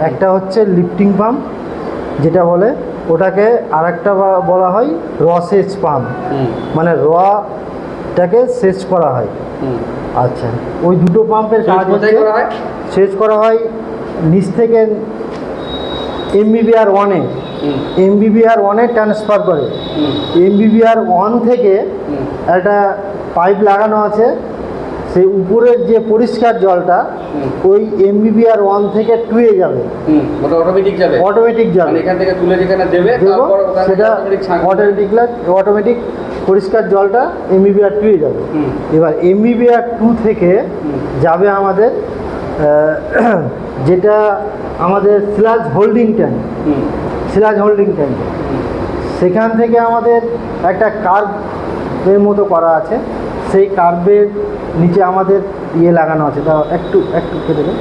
একটা হচ্ছে lifting pump যেটা বলে, ওটাকে আরেকটা বলা হয় র সেচ পাম্প, মানে রটাকে সেচ করা হয়। আচ্ছা, ওই দুটো পাম্পের কাজ হচ্ছে সেচ করা হয় নিচ থেকে MBBR 1-এ, MBBR 1-এ ট্রান্সফার করে। MBBR 1 থেকে একটা পাইপ লাগানো আছে, সেই উপরের যে পরিষ্কার জলটা ওই MBBR 1 থেকে 2-এ যাবে, ওটা অটোমেটিক যাবে, মানে এখান থেকে তুলে যেখানে দেবে তারপর সেটা অটোমেটিক পরিষ্কার জলটা MBBR 2-এ যাবে। এবার MBBR 2 থেকে যাবে আমাদের যেটা আমাদের স্লাজ হোল্ডিং ট্যাঙ্ক, সেখান থেকে আমাদের একটা কার্ভের মতো করা আছে, সেই কার্ভের নিচে আমাদের ইয়ে লাগানো আছে। তা একটু কেটে দেবে।